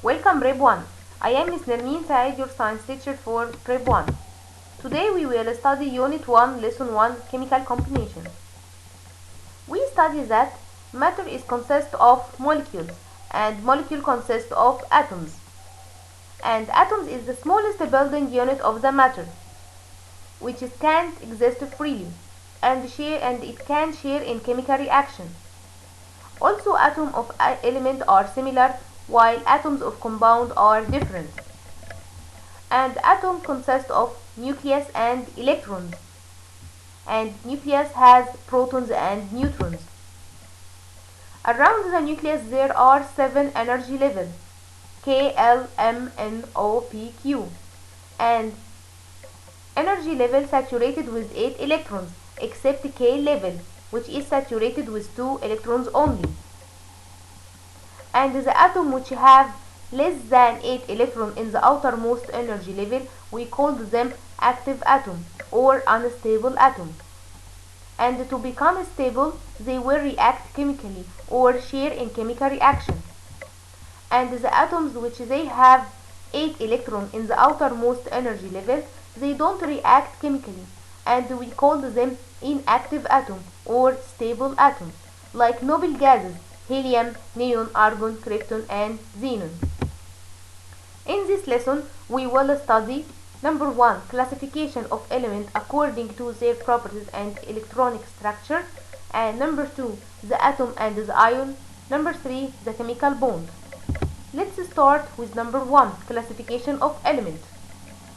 Welcome Prep 1. I am Ms. Nermeen Said, your science teacher for Prep 1. Today we will study Unit 1, Lesson 1, Chemical Combination. We study that matter is consist of molecules and molecule consists of atoms. And atoms is the smallest building unit of the matter, which can't exist freely and it can share in chemical reaction. Also, atoms of element are similar, while atoms of compound are different. And atom consists of nucleus and electrons. And nucleus has protons and neutrons. Around the nucleus there are 7 energy levels: K, L, M, N, O, P, Q. And energy level saturated with 8 electrons, except K level, which is saturated with 2 electrons only. And the atom which have less than 8 electrons in the outermost energy level, we call them active atom or unstable atom. And to become stable, they will react chemically or share in chemical reaction. And the atoms which they have 8 electrons in the outermost energy level, they don't react chemically, and we call them inactive atom or stable atom, like noble gases: helium, neon, argon, krypton, and xenon. In this lesson, we will study number 1, classification of elements according to their properties and electronic structure, and number 2, the atom and the ion, number 3, the chemical bond. Let's start with number 1, classification of elements.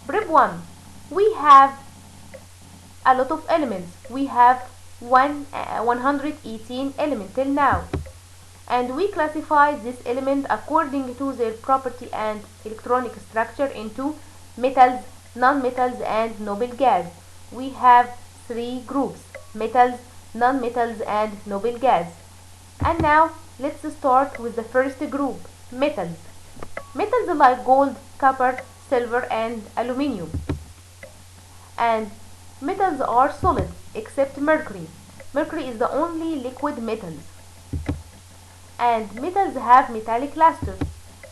Prep 1, we have a lot of elements. We have 118 elements till now. And we classify this element according to their property and electronic structure into metals, non-metals, and noble gas. We have 3 groups: metals, non-metals, and noble gas. And now let's start with the first group, metals. Metals like gold, copper, silver, and aluminium. And metals are solid except mercury. Mercury is the only liquid metal. And metals have metallic clusters,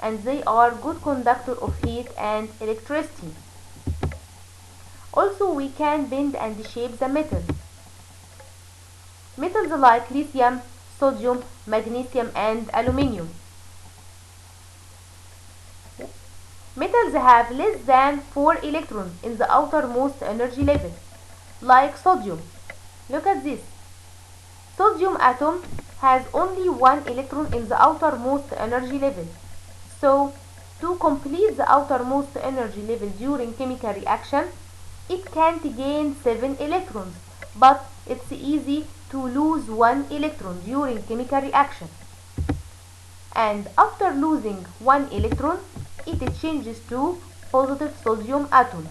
and they are good conductor of heat and electricity. Also, we can bend and shape the metal. Metals like lithium, sodium, magnesium, and aluminium. Metals have less than 4 electrons in the outermost energy level, like sodium. Look at this. Sodium atom has only 1 electron in the outermost energy level. So, to complete the outermost energy level during chemical reaction, it can't gain 7 electrons, but it's easy to lose 1 electron during chemical reaction. And after losing 1 electron, it changes to positive sodium atom.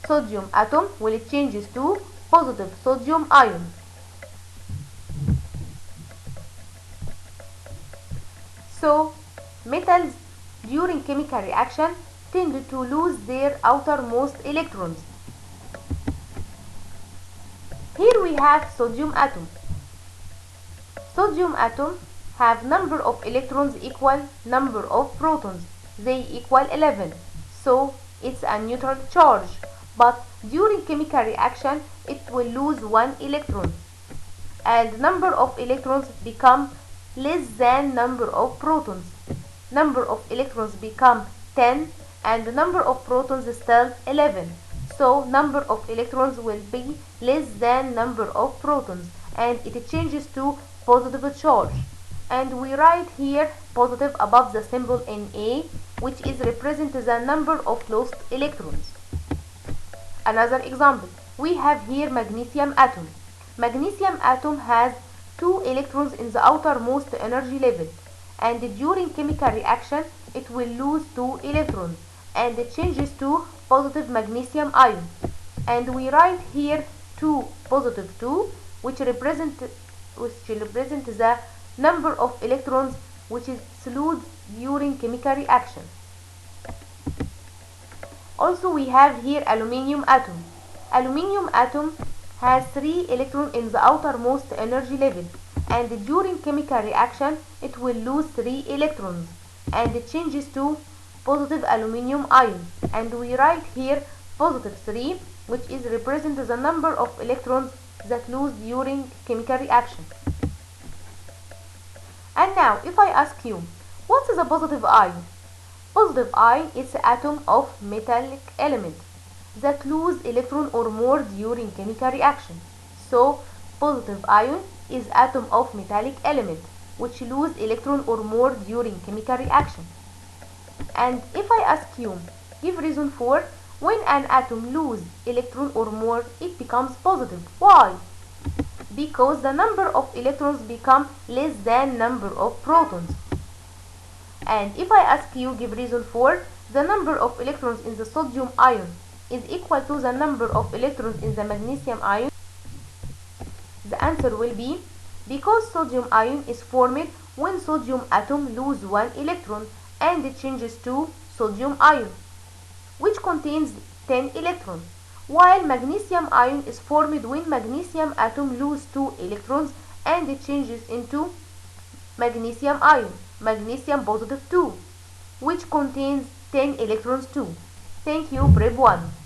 Sodium atom will changes to positive sodium ion. So, metals during chemical reaction tend to lose their outermost electrons. Here we have sodium atom. Sodium atom have number of electrons equal number of protons. They equal 11. So, it's a neutral charge. But during chemical reaction, it will lose 1 electron. And number of electrons become less than number of protons. Number of electrons become 10 and the number of protons is still 11. So number of electrons will be less than number of protons, and it changes to positive charge. And we write here positive above the symbol Na, which is represent the number of lost electrons. Another example, we have here magnesium atom. Magnesium atom has 2 electrons in the outermost energy level, and during chemical reaction it will lose 2 electrons and it changes to positive magnesium ion. And we write here 2 positive 2, which represent the number of electrons which is lost during chemical reaction. Also, we have here aluminium atom. Aluminium atom has 3 electrons in the outermost energy level, and during chemical reaction it will lose 3 electrons and it changes to positive aluminum ion, and we write here positive 3, which is represent the number of electrons that lose during chemical reaction. And now if I ask you, what is a positive ion? Positive ion is an atom of metallic element that lose electron or more during chemical reaction. So positive ion is atom of metallic element which lose electron or more during chemical reaction. And if I ask you, give reason for when an atom lose electron or more, it becomes positive. Why? Because the number of electrons become less than number of protons. And if I ask you, give reason for the number of electrons in the sodium ion is equal to the number of electrons in the magnesium ion, the answer will be because sodium ion is formed when sodium atom lose one electron and it changes to sodium ion, which contains 10 electrons, while magnesium ion is formed when magnesium atom lose 2 electrons and it changes into magnesium ion, magnesium positive 2, which contains 10 electrons too. Thank you, Prep 1.